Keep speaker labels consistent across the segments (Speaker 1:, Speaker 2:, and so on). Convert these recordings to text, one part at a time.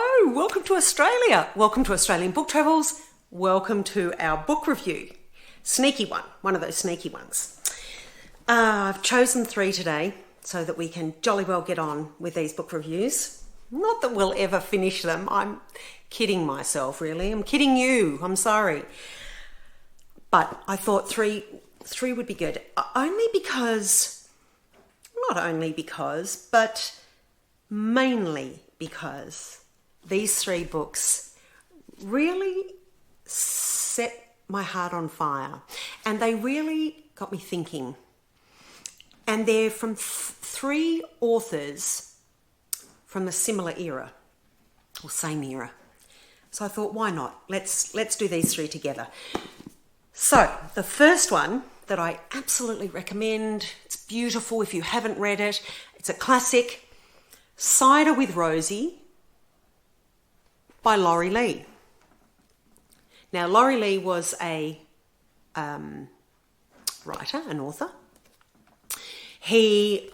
Speaker 1: Hello, welcome to Australia. Welcome to Australian Book Travels. Welcome to our book review. Sneaky one of those sneaky ones. I've chosen 3 today so that we can jolly well get on with these book reviews. Not that we'll ever finish them. I'm kidding myself, really. I'm kidding you. I'm sorry. But I thought three would be good. But mainly because these 3 books really set my heart on fire, and they really got me thinking. And they're from 3 authors from a similar era, or same era. So I thought, why not? Let's do these 3 together. So the first one that I absolutely recommend, it's beautiful if you haven't read it, it's a classic, Cider with Rosie by Laurie Lee. Now, Laurie Lee was a writer, an author. He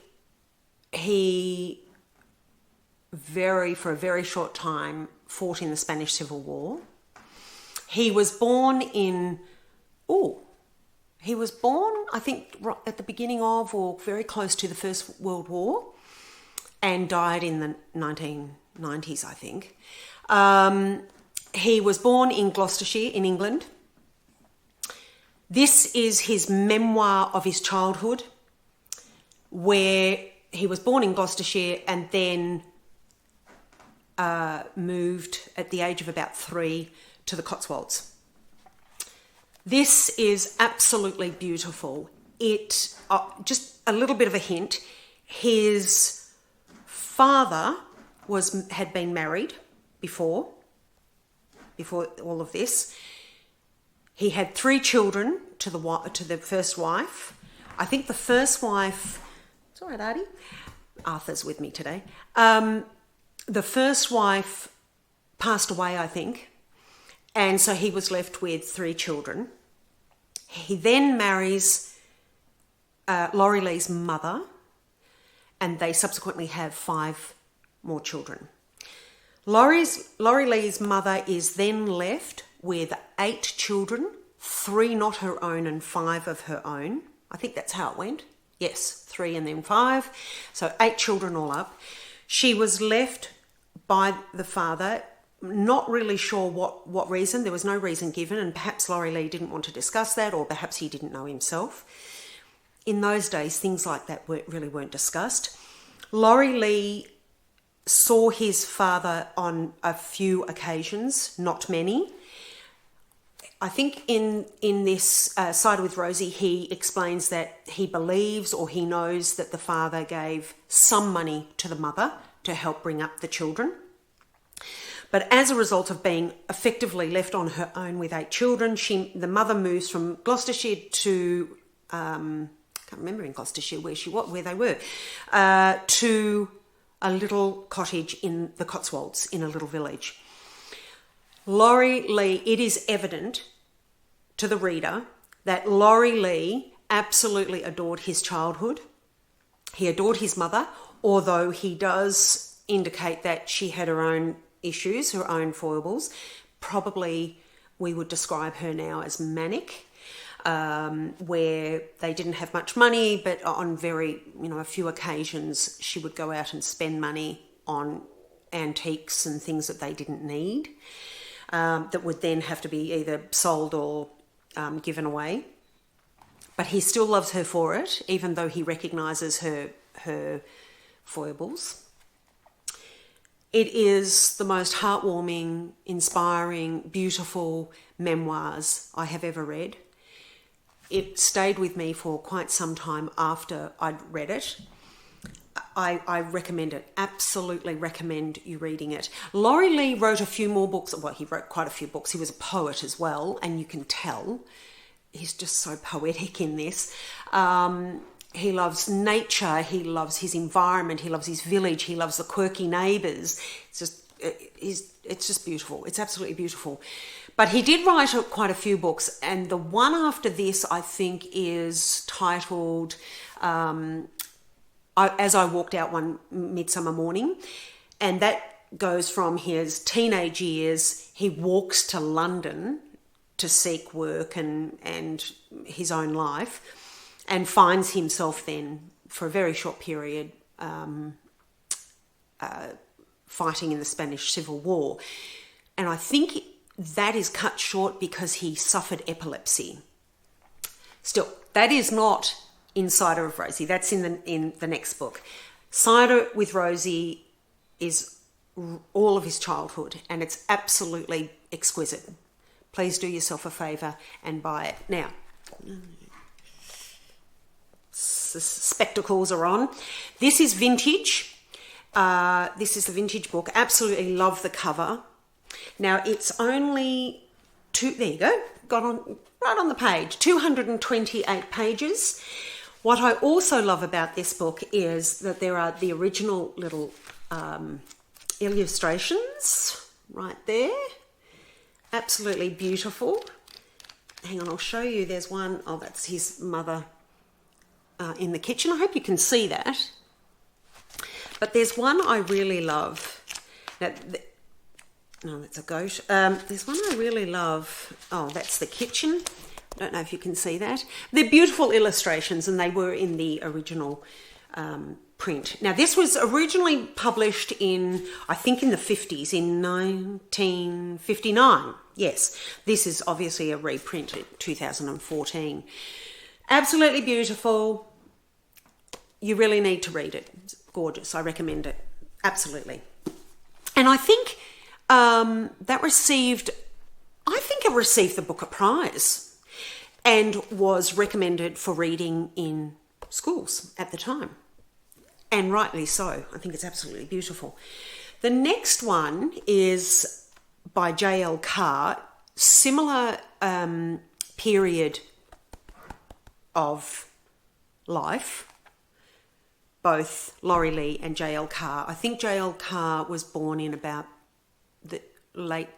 Speaker 1: for a very short time fought in the Spanish Civil War. He was born, I think, right at the beginning of or very close to the First World War, and died in the 1990s, I think. He was born in Gloucestershire in England. This is his memoir of his childhood, where he was born in Gloucestershire and then moved at the age of about 3 to the Cotswolds. This is absolutely beautiful. It just a little bit of a hint. His father had been married before all of this. He had 3 children to the first wife. I think the first wife. It's all right, Artie. Arthur's with me today. The first wife passed away, I think, and so he was left with 3 children. He then marries Laurie Lee's mother, and they subsequently have 5 more children. Laurie Lee's mother is then left with 8 children, 3 not her own and 5 of her own. I think that's how it went. Yes, 3 and then 5. So 8 children all up. She was left by the father, not really sure what reason. There was no reason given, and perhaps Laurie Lee didn't want to discuss that, or perhaps he didn't know himself. In those days, things like that really weren't discussed. Laurie Lee saw his father on a few occasions, not many. I think in this Cider with Rosie, he explains that he believes or he knows that the father gave some money to the mother to help bring up the children. But as a result of being effectively left on her own with 8 children, the mother moves from Gloucestershire to, I can't remember in Gloucestershire where they were, to a little cottage in the Cotswolds, in a little village. Laurie Lee, it is evident to the reader that Laurie Lee absolutely adored his childhood. He adored his mother, although he does indicate that she had her own issues, her own foibles. Probably we would describe her now as manic, where they didn't have much money, but on a few occasions she would go out and spend money on antiques and things that they didn't need, that would then have to be either sold or given away. But he still loves her for it, even though he recognises her foibles. It is the most heartwarming, inspiring, beautiful memoirs I have ever read. It stayed with me for quite some time after I'd read it. I recommend it, absolutely recommend you reading it. Laurie Lee wrote a few more books. Well, he wrote quite a few books. He was a poet as well, and you can tell. He's just so poetic in this. He loves nature, he loves his environment, he loves his village, he loves the quirky neighbours. It's just beautiful. It's absolutely beautiful. But he did write quite a few books, and the one after this, I think, is titled As I Walked Out One Midsummer Morning, and that goes from his teenage years. He walks to London to seek work and his own life, and finds himself then, for a very short period, fighting in the Spanish Civil War. And I think that is cut short because he suffered epilepsy. Still, that is not in Cider of Rosie. That's in the next book. Cider with Rosie is all of his childhood, and it's absolutely exquisite. Please do yourself a favour and buy it. Now, spectacles are on. This is vintage. This is the vintage book. Absolutely love the cover. Now, it's only there you go, got on right on the page, 228 pages. What I also love about this book is that there are the original little illustrations right there. Absolutely beautiful. Hang on, I'll show you. There's one. Oh, that's his mother in the kitchen. I hope you can see that. But there's one I really love. Now, no, that's a goat. There's one I really love. Oh, that's the kitchen. I don't know if you can see that. They're beautiful illustrations, and they were in the original print. Now, this was originally published in, I think, in the 50s, in 1959. Yes, this is obviously a reprint in 2014. Absolutely beautiful. You really need to read it. It's gorgeous. I recommend it. Absolutely. And I think it received the Booker Prize and was recommended for reading in schools at the time. And rightly so. I think it's absolutely beautiful. The next one is by J.L. Carr, similar period of life, both Laurie Lee and J.L. Carr. I think J.L. Carr was born in about the late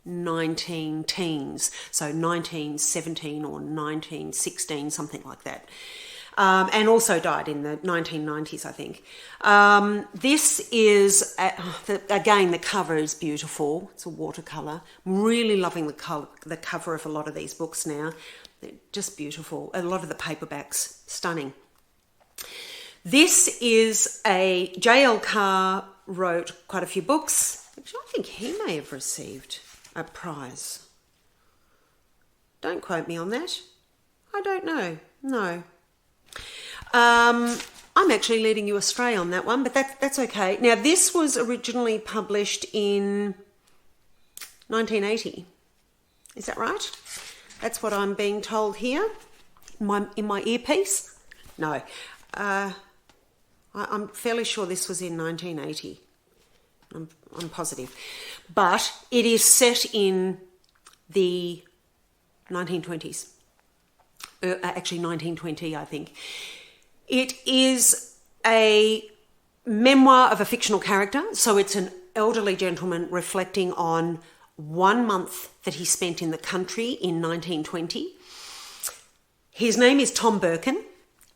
Speaker 1: 19-teens, so 1917 or 1916, something like that. And also died in the 1990s, I think. This is, again, the cover is beautiful. It's a watercolour. I'm really loving the cover of a lot of these books now. They're just beautiful. A lot of the paperbacks, stunning. This is J.L. Carr wrote quite a few books. Actually, I think he may have received a prize. Don't quote me on that. I don't know. No. I'm actually leading you astray on that one, but that's okay. Now, this was originally published in 1980. Is that right? That's what I'm being told here in my earpiece. No, I'm fairly sure this was in 1980. I'm positive, but it is set in the 1920s. Actually, 1920, I think. It is a memoir of a fictional character, so it's an elderly gentleman reflecting on 1 month that he spent in the country in 1920. His name is Tom Birkin,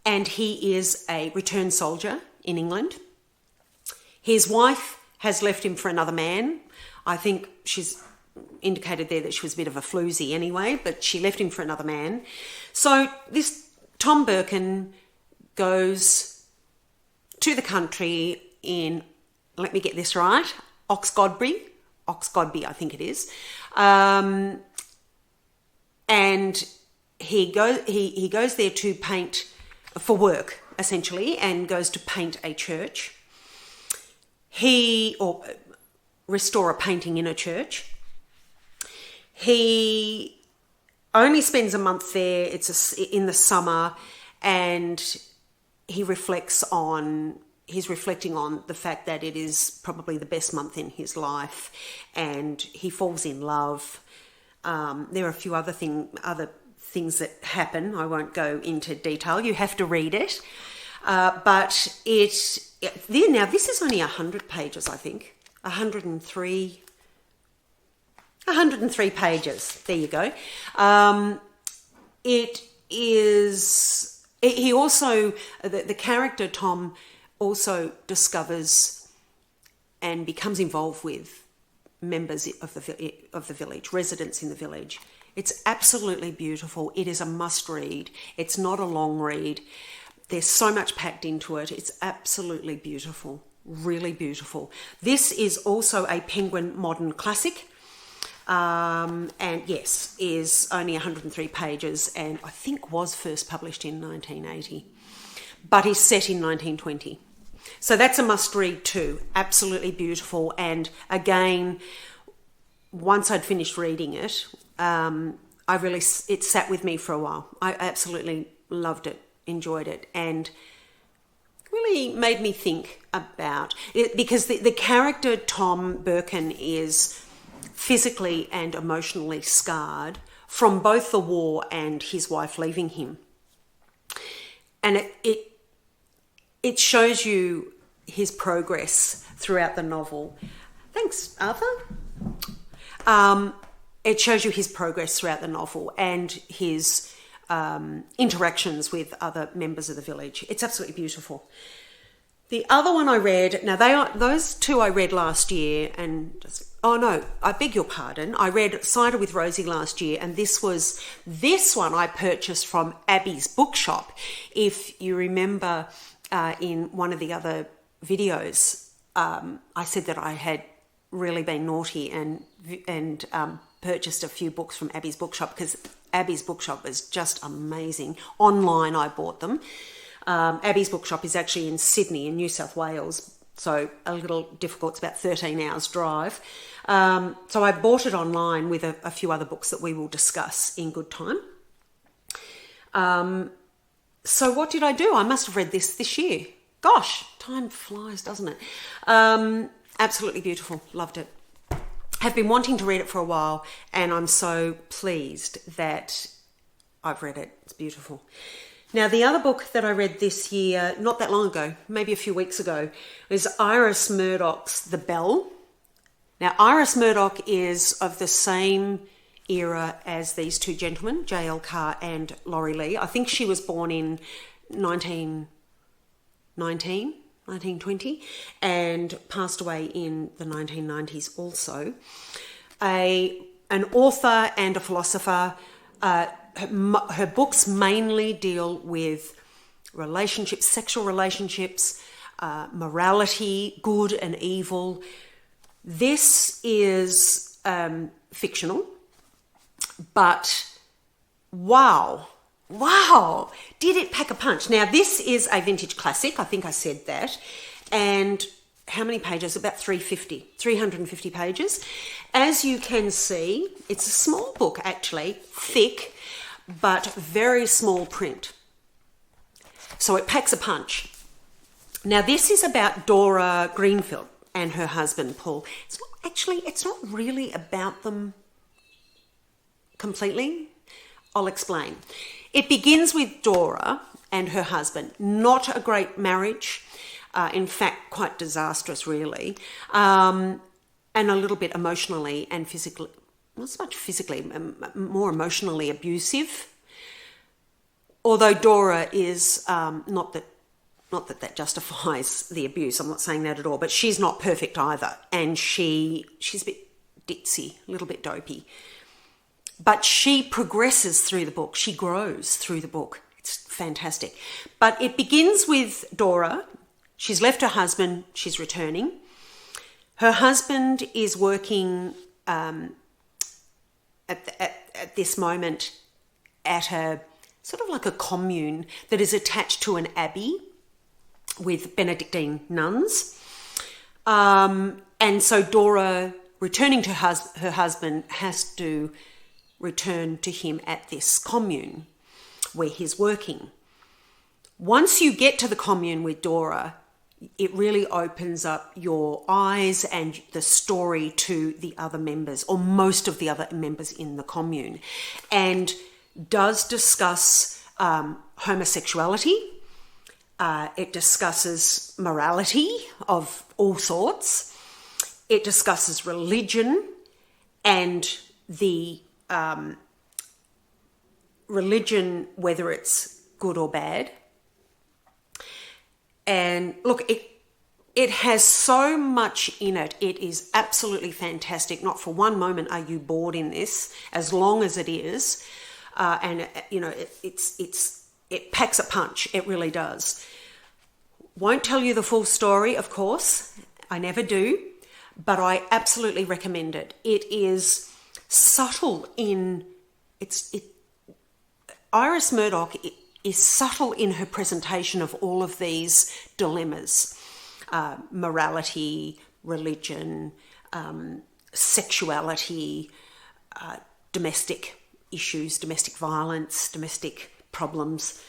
Speaker 1: and he is a returned soldier in England. His wife has left him for another man. I think she's indicated there that she was a bit of a floozy anyway, but she left him for another man. So this Tom Birkin goes to the country in, let me get this right, Oxgodby, I think it is, and he goes there to paint for work essentially, and goes to paint a church. Or restore a painting in a church. He only spends a month there. It's in the summer, and he's reflecting on the fact that it is probably the best month in his life, and he falls in love. There are a few other things that happen. I won't go into detail. You have to read it. But this is only 100 pages, I think. 103 pages. There you go. It is... He also... The character, Tom, also discovers and becomes involved with members of the village, residents in the village. It's absolutely beautiful. It is a must read. It's not a long read. There's so much packed into it. It's absolutely beautiful, really beautiful. This is also a Penguin modern classic. And yes, is only 103 pages and I think was first published in 1980, but is set in 1920. So that's a must read too. Absolutely beautiful. And again, once I'd finished reading it, it sat with me for a while. I absolutely loved it, enjoyed it, and really made me think about it, because the character Tom Birkin is physically and emotionally scarred from both the war and his wife leaving him. And it shows you his progress throughout the novel. Thanks, Arthur. It shows you his progress throughout the novel and his interactions with other members of the village. It's absolutely beautiful. The other one I read, now those two I read last year, and I beg your pardon. I read Cider with Rosie last year, and this one I purchased from Abby's bookshop. If you remember in one of the other videos, I said that I had really been naughty and purchased a few books from Abby's bookshop, because Abby's bookshop is just amazing. Online I bought them. Abby's bookshop is actually in Sydney in New South Wales, so a little difficult. It's about 13 hours drive. So I bought it online with a few other books that we will discuss in good time. So what did I do? I must have read this year. Gosh, time flies, doesn't it? Absolutely beautiful. Loved it. Have been wanting to read it for a while, and I'm so pleased that I've read it. It's beautiful. Now, the other book that I read this year, not that long ago, maybe a few weeks ago, is Iris Murdoch's The Bell. Now, Iris Murdoch is of the same era as these two gentlemen, J.L. Carr and Laurie Lee. I think she was born in 1920, and passed away in the 1990s also. An author and a philosopher. Her books mainly deal with relationships, sexual relationships, morality, good and evil. This is fictional, but wow, did it pack a punch. Now, this is a vintage classic. I think I said that. And how many pages? About 350 pages. As you can see, it's a small book, actually, thick, but very small print. So it packs a punch. Now, this is about Dora Greenfield and her husband, Paul. It's not really about them completely. I'll explain. It begins with Dora and her husband. Not a great marriage. In fact, quite disastrous, really. And a little bit emotionally and physically, not so much physically, more emotionally abusive. Although Dora is, not that justifies the abuse, I'm not saying that at all, but she's not perfect either. And she's a bit ditzy, a little bit dopey. But she progresses through the book. She grows through the book. It's fantastic. But it begins with Dora. She's left her husband. She's returning. Her husband is working at this moment at a sort of like a commune that is attached to an abbey with Benedictine nuns. And so Dora, returning to her husband, has to return to him at this commune where he's working. Once you get to the commune with Dora, it really opens up your eyes and the story to the other members, or most of the other members in the commune, and does discuss homosexuality. It discusses morality of all sorts. It discusses religion and the religion, whether it's good or bad. And look, It has so much in it. It is absolutely fantastic. Not for one moment are you bored in this, as long as it is. And you know, it packs a punch. It really does. Won't tell you the full story, of course. I never do, but I absolutely recommend it. It is subtle in Iris Murdoch is subtle in her presentation of all of these dilemmas. Morality, religion, sexuality, domestic issues, domestic violence, domestic problems.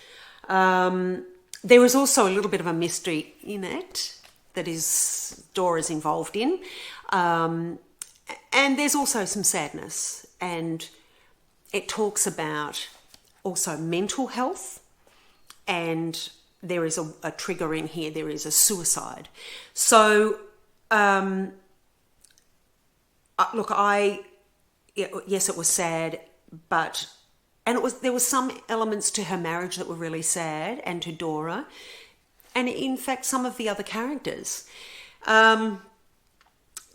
Speaker 1: There is also a little bit of a mystery in it that Dora's involved in. And there's also some sadness, and it talks about also mental health, and there is a trigger in here. There is a suicide. So, look, yes, it was sad, there was some elements to her marriage that were really sad, and to Dora, and in fact, some of the other characters.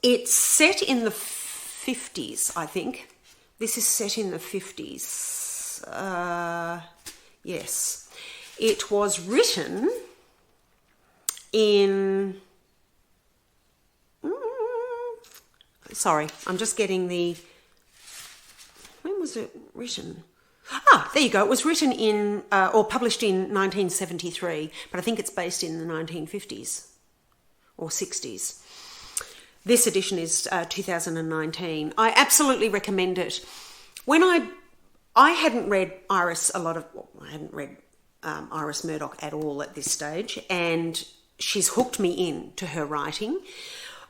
Speaker 1: It's set in the 50s, I think. This is set in the 50s. Yes. It was written in... sorry, I'm just getting the... When was it written? There you go. It was written in, or published in 1973, but I think it's based in the 1950s or 60s. This edition is 2019. I absolutely recommend it. When I hadn't read Iris Iris Murdoch at all at this stage, and she's hooked me in to her writing.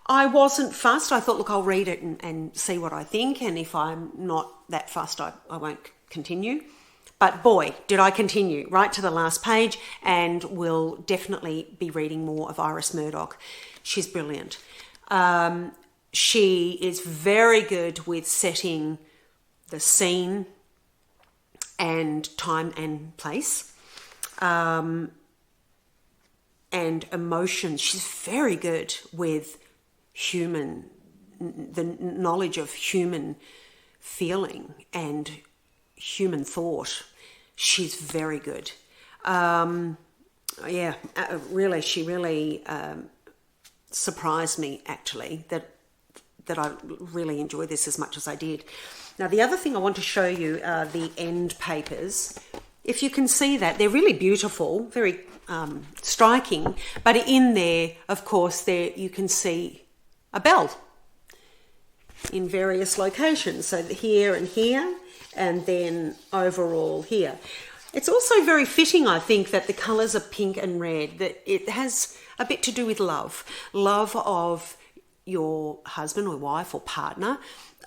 Speaker 1: I wasn't fussed. I thought, look, I'll read it and see what I think, and if I'm not that fussed, I won't continue. But boy, did I continue right to the last page, and will definitely be reading more of Iris Murdoch. She's brilliant. She is very good with setting the scene and time and place, and emotions. She's very good with the knowledge of human feeling and human thought. She's very good. Really, she really surprised me, actually, that I really enjoyed this as much as I did. Now, the other thing I want to show you are the end papers. If you can see that, they're really beautiful, very striking, but in there, of course, there you can see a bell in various locations. So here and here, and then overall here. It's also very fitting, I think, that the colours are pink and red, that it has a bit to do with love. Love of your husband or wife or partner,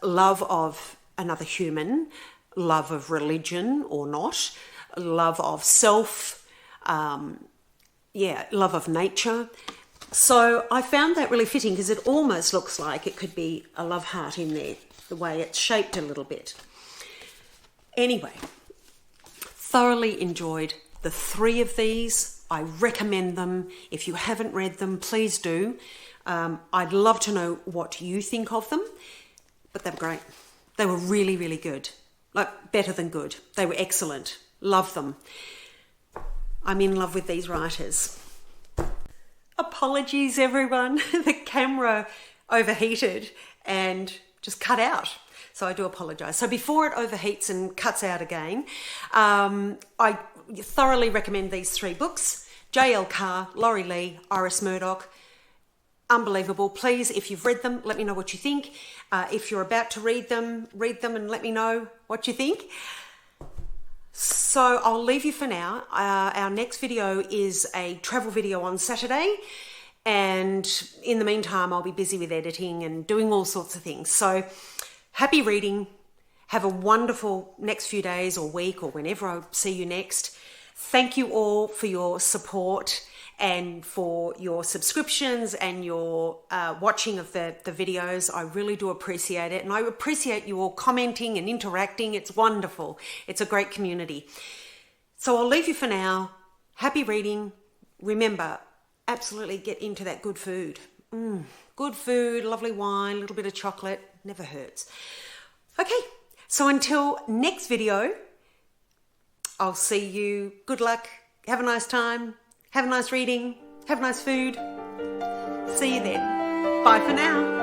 Speaker 1: love of another human, love of religion or not, love of self, love of nature. So I found that really fitting because it almost looks like it could be a love heart in there, the way it's shaped a little bit. Anyway, thoroughly enjoyed the 3 of these. I recommend them. If you haven't read them, please do. I'd love to know what you think of them, but they were great. They were really, really good. Like, better than good. They were excellent. Love them. I'm in love with these writers. Apologies, everyone. The camera overheated and just cut out. So I do apologise. So before it overheats and cuts out again, I thoroughly recommend these 3 books. J.L. Carr, Laurie Lee, Iris Murdoch. Unbelievable. Please, if you've read them, let me know what you think. If you're about to read them and let me know what you think. So I'll leave you for now. Our next video is a travel video on Saturday. And in the meantime, I'll be busy with editing and doing all sorts of things. So happy reading. Have a wonderful next few days or week or whenever I see you next. Thank you all for your support and for your subscriptions and your watching of the videos. I really do appreciate it. And I appreciate you all commenting and interacting. It's wonderful. It's a great community. So I'll leave you for now. Happy reading. Remember, absolutely get into that good food. Good food, lovely wine, a little bit of chocolate, never hurts. Okay, so until next video, I'll see you. Good luck. Have a nice time. Have a nice reading. Have nice food. See you then. Bye for now.